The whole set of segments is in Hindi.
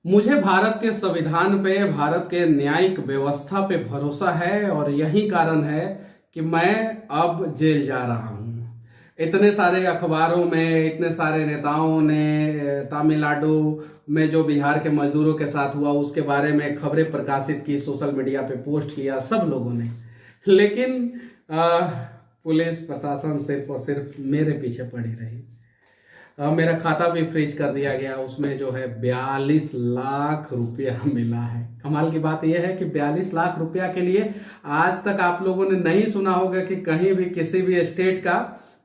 मुझे भारत के संविधान पे, भारत के न्यायिक व्यवस्था पे भरोसा है और यही कारण है कि मैं अब जेल जा रहा हूँ। इतने सारे अखबारों में, इतने सारे नेताओं ने तमिलनाडु में जो बिहार के मजदूरों के साथ हुआ उसके बारे में खबरें प्रकाशित की, सोशल मीडिया पे पोस्ट किया सब लोगों ने। लेकिन पुलिस प्रशासन सिर्फ और सिर्फ मेरे पीछे पड़ी रही। मेरा खाता भी फ्रीज कर दिया गया, उसमें जो है 42 लाख रुपया मिला है। कमाल की बात यह है कि 42 लाख रुपया के लिए आज तक आप लोगों ने नहीं सुना होगा कि कहीं भी किसी भी स्टेट का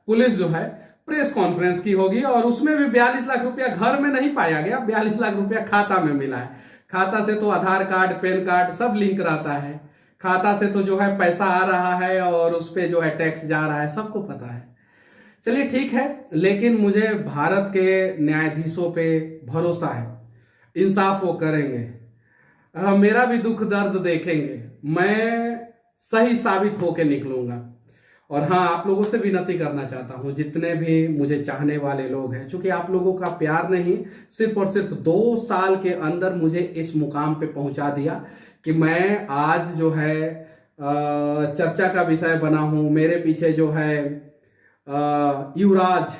पुलिस जो है प्रेस कॉन्फ्रेंस की होगी और उसमें भी 42 लाख रुपया घर में नहीं पाया गया, 42 लाख रुपया खाता में मिला है। खाता से तो आधार कार्ड, पैन कार्ड सब लिंक रहता है। खाता से तो जो है पैसा आ रहा है और उस पर जो है टैक्स जा रहा है, सबको पता है। चलिए ठीक है, लेकिन मुझे भारत के न्यायाधीशों पे भरोसा है, इंसाफ वो करेंगे। मेरा भी दुख दर्द देखेंगे, मैं सही साबित होके निकलूंगा। और हाँ, आप लोगों से विनती करना चाहता हूँ, जितने भी मुझे चाहने वाले लोग हैं, क्योंकि आप लोगों का प्यार नहीं, सिर्फ और सिर्फ 2 साल के अंदर मुझे इस मुकाम पे पहुंचा दिया कि मैं आज जो है चर्चा का विषय बना हूँ। मेरे पीछे जो है युवराज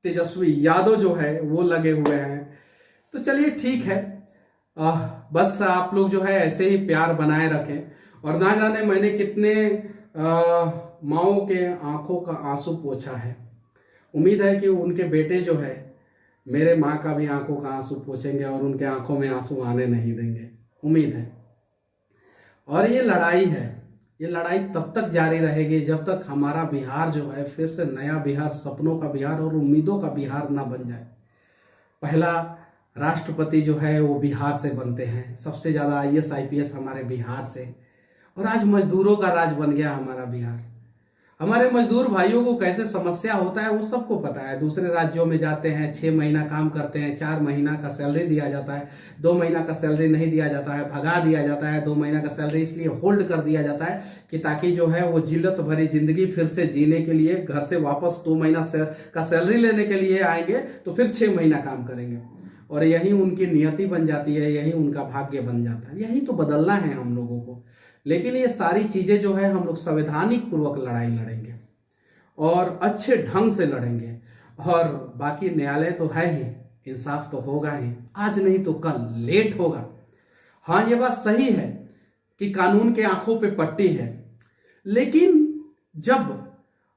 तेजस्वी यादव जो है वो लगे हुए हैं। तो चलिए ठीक है, बस आप लोग जो है ऐसे ही प्यार बनाए रखें। और ना जाने मैंने कितने माओ के आंखों का आंसू पोंछा है। उम्मीद है कि उनके बेटे जो है मेरे माँ का भी आंखों का आंसू पोंछेंगे और उनके आंखों में आंसू आने नहीं देंगे, उम्मीद है। और ये लड़ाई है, ये लड़ाई तब तक जारी रहेगी जब तक हमारा बिहार जो है फिर से नया बिहार, सपनों का बिहार और उम्मीदों का बिहार ना बन जाए। पहला राष्ट्रपति जो है वो बिहार से बनते हैं, सबसे ज़्यादा आईएएस आईपीएस हमारे बिहार से। और आज मजदूरों का राज बन गया हमारा बिहार। हमारे मजदूर भाइयों को कैसे समस्या होता है वो सबको पता है। दूसरे राज्यों में जाते हैं, 6 महीना काम करते हैं, 4 महीना का सैलरी दिया जाता है, 2 महीना का सैलरी नहीं दिया जाता है, भगा दिया जाता है। 2 महीना का सैलरी इसलिए होल्ड कर दिया जाता है कि ताकि जो है वो जिल्लत भरी जिंदगी फिर से जीने के लिए घर से वापस 2 महीना का सैलरी लेने के लिए आएंगे तो फिर 6 महीना काम करेंगे। और यही उनकी नियति बन जाती है, यही उनका भाग्य बन जाता है। यही तो बदलना है हम लोगों को। लेकिन ये सारी चीजें जो है हम लोग संवैधानिक पूर्वक लड़ाई लड़ेंगे और अच्छे ढंग से लड़ेंगे। और बाकी न्यायालय तो है ही, इंसाफ तो होगा ही, आज नहीं तो कल लेट होगा। हाँ, ये बात सही है कि कानून के आंखों पे पट्टी है, लेकिन जब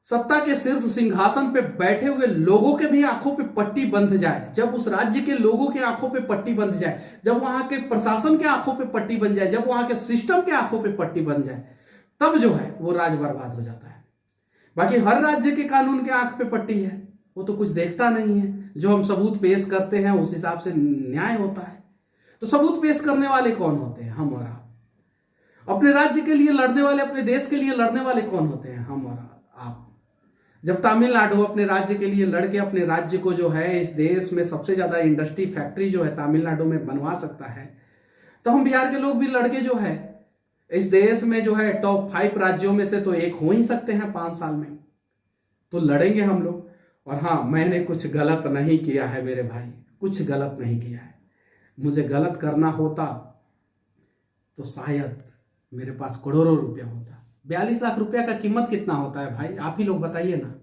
सत्ता के शीर्ष सिंहासन पे बैठे हुए लोगों के भी आंखों पे पट्टी बंध जाए, जब उस राज्य के लोगों के आंखों पे पट्टी बंध जाए, जब वहां के प्रशासन के आंखों पे पट्टी बन जाए, जब वहां के सिस्टम के आंखों पे पट्टी बन जाए, तब जो है वो राज बर्बाद हो जाता है। बाकी हर राज्य के कानून के आंख पे पट्टी है, वो तो कुछ देखता नहीं है। जो हम सबूत पेश करते हैं उस हिसाब से न्याय होता है। तो सबूत पेश करने वाले कौन होते हैं? हम और आप। अपने राज्य के लिए लड़ने वाले, अपने देश के लिए लड़ने वाले कौन होते हैं? हम और आप। जब तमिलनाडु अपने राज्य के लिए लड़के अपने राज्य को जो है इस देश में सबसे ज्यादा इंडस्ट्री फैक्ट्री जो है तमिलनाडु में बनवा सकता है, तो हम बिहार के लोग भी लड़के जो है इस देश में जो है टॉप 5 राज्यों में से तो एक हो ही सकते हैं 5 साल में। तो लड़ेंगे हम लोग। और हाँ, मैंने कुछ गलत नहीं किया है मेरे भाई, कुछ गलत नहीं किया है। मुझे गलत करना होता तो शायद मेरे पास करोड़ों रुपया होता। 42 लाख रुपया का कीमत कितना होता है भाई? आप ही लोग बताइए ना।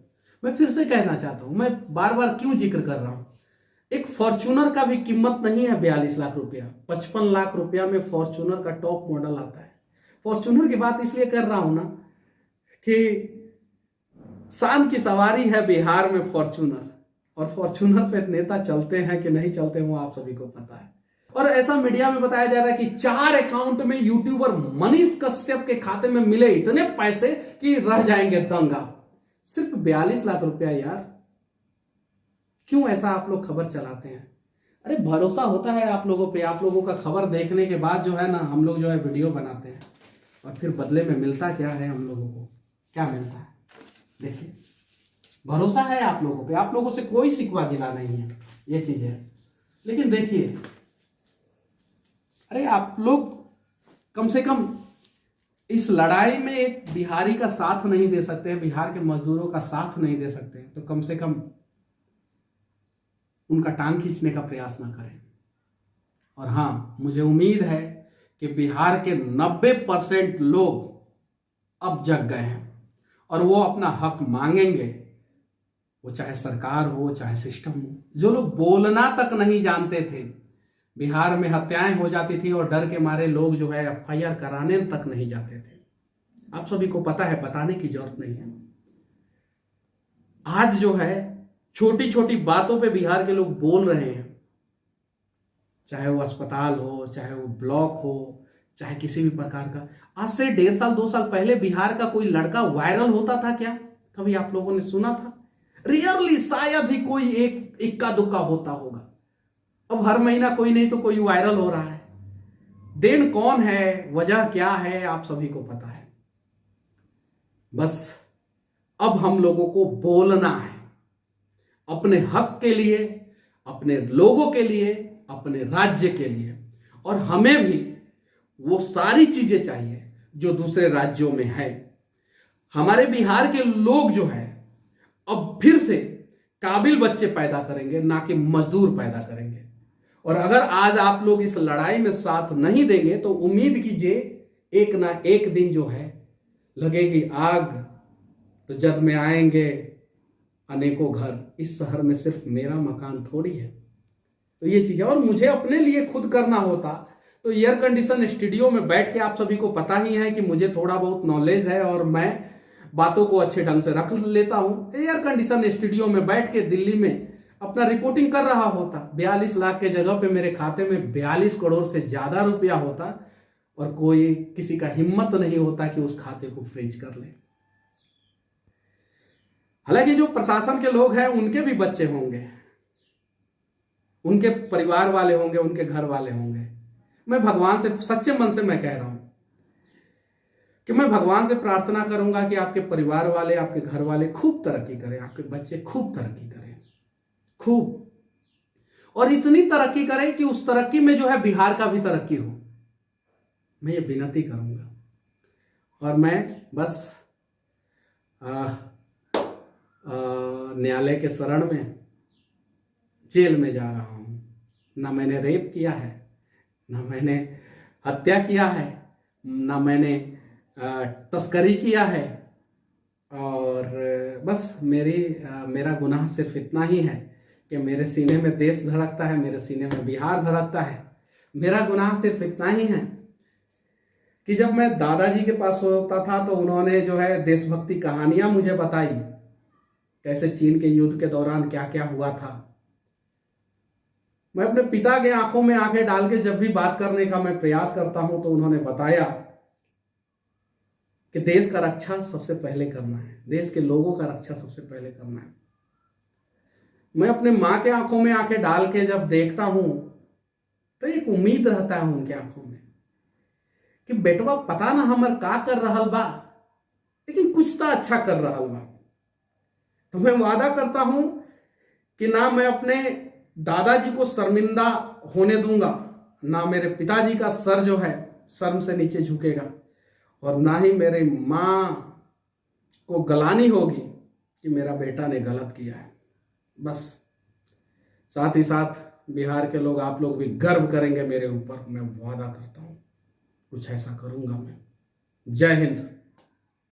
मैं फिर से कहना चाहता हूं, मैं बार बार क्यों जिक्र कर रहा हूं, एक फॉर्च्यूनर का भी कीमत नहीं है 42 लाख रुपया। 55 लाख रुपया में फॉर्च्यूनर का टॉप मॉडल आता है। फॉर्च्यूनर की बात इसलिए कर रहा हूं ना कि शान की सवारी है बिहार में फॉर्च्यूनर, और फॉर्च्यूनर पे नेता चलते हैं कि नहीं चलते वो आप सभी को पता है। और ऐसा मीडिया में बताया जा रहा है कि 4 अकाउंट में यूट्यूबर मनीष कश्यप के खाते में मिले इतने पैसे कि रह जाएंगे दंगा। सिर्फ 42 लाख रुपया यार, क्यों ऐसा आप लोग खबर चलाते हैं? अरे भरोसा होता है आप लोगों पे, आप लोगों का खबर देखने के बाद जो है ना हम लोग जो है वीडियो बनाते हैं और फिर बदले में मिलता क्या है हम लोगों को? क्या मिलता है? देखिए, भरोसा है आप लोगों पे, आप लोगों से कोई शिकवा गिला नहीं है, ये चीज है। लेकिन देखिए, अरे आप लोग कम से कम इस लड़ाई में एक बिहारी का साथ नहीं दे सकते हैं, बिहार के मजदूरों का साथ नहीं दे सकते, तो कम से कम उनका टांग खींचने का प्रयास ना करें। और हाँ, मुझे उम्मीद है कि बिहार के 90% लोग अब जग गए हैं और वो अपना हक मांगेंगे, वो चाहे सरकार हो चाहे सिस्टम हो। जो लोग बोलना तक नहीं जानते थे, बिहार में हत्याएं हो जाती थी और डर के मारे लोग जो है एफआईआर कराने तक नहीं जाते थे। आप सभी को पता है, बताने की जरूरत नहीं है। आज जो है छोटी छोटी बातों पे बिहार के लोग बोल रहे हैं, चाहे वो अस्पताल हो, चाहे वो ब्लॉक हो, चाहे किसी भी प्रकार का। आज से 1.5 साल 2 साल पहले बिहार का कोई लड़का वायरल होता था क्या? कभी आप लोगों ने सुना था? रियरली शायद ही कोई एक इक्का दुक्का होता होगा। अब हर महीना कोई नहीं तो कोई वायरल हो रहा है। देन कौन है, वजह क्या है, आप सभी को पता है। बस अब हम लोगों को बोलना है अपने हक के लिए, अपने लोगों के लिए, अपने राज्य के लिए। और हमें भी वो सारी चीजें चाहिए जो दूसरे राज्यों में है। हमारे बिहार के लोग जो है अब फिर से काबिल बच्चे पैदा करेंगे, ना कि मजदूर पैदा करेंगे। और अगर आज आप लोग इस लड़ाई में साथ नहीं देंगे तो उम्मीद कीजिए एक ना एक दिन जो है लगेगी आग तो जद में आएंगे अनेकों घर। इस शहर में सिर्फ मेरा मकान थोड़ी है। तो ये चीज है। और मुझे अपने लिए खुद करना होता तो एयर कंडीशन स्टूडियो में बैठ के, आप सभी को पता ही है कि मुझे थोड़ा बहुत नॉलेज है और मैं बातों को अच्छे ढंग से रख लेता हूं। एयर कंडीशन स्टूडियो में बैठ के दिल्ली में अपना रिपोर्टिंग कर रहा होता। 42 लाख के जगह पे मेरे खाते में 42 करोड़ से ज्यादा रुपया होता और कोई किसी का हिम्मत नहीं होता कि उस खाते को फ्रीज कर ले। हालांकि जो प्रशासन के लोग हैं उनके भी बच्चे होंगे, उनके परिवार वाले होंगे, उनके घर वाले होंगे। मैं भगवान से सच्चे मन से मैं कह रहा हूं कि मैं भगवान से प्रार्थना करूंगा कि आपके परिवार वाले, आपके घर वाले खूब तरक्की करें, आपके बच्चे खूब तरक्की करें, खूब। और इतनी तरक्की करें कि उस तरक्की में जो है बिहार का भी तरक्की हो। मैं ये विनती करूंगा। और मैं बस न्यायालय के शरण में जेल में जा रहा हूं। ना मैंने रेप किया है, ना मैंने हत्या किया है, ना मैंने तस्करी किया है। और बस मेरा गुनाह सिर्फ इतना ही है कि मेरे सीने में देश धड़कता है, मेरे सीने में बिहार धड़कता है। मेरा गुनाह सिर्फ इतना ही है कि जब मैं दादाजी के पास होता था तो उन्होंने जो है देशभक्ति कहानियां मुझे बताई, कैसे चीन के युद्ध के दौरान क्या क्या हुआ था। मैं अपने पिता के आंखों में आंखें डाल के जब भी बात करने का मैं प्रयास करता हूं तो उन्होंने बताया कि देश का रक्षा सबसे पहले करना है, देश के लोगों का रक्षा सबसे पहले करना है। मैं अपने माँ के आंखों में आंखें डाल के जब देखता हूं तो एक उम्मीद रहता है उनके आंखों में कि बेटवा पता ना हमर का कर रहा बा, लेकिन कुछ तो अच्छा कर रहा बा। तो मैं वादा करता हूं कि ना मैं अपने दादाजी को शर्मिंदा होने दूंगा, ना मेरे पिताजी का सर जो है शर्म से नीचे झुकेगा, और ना ही मेरे माँ को गलानी होगी कि मेरा बेटा ने गलत किया है। बस साथ ही साथ बिहार के लोग, आप लोग भी गर्व करेंगे मेरे ऊपर। मैं वादा करता हूँ कुछ ऐसा करूंगा मैं। जय हिंद।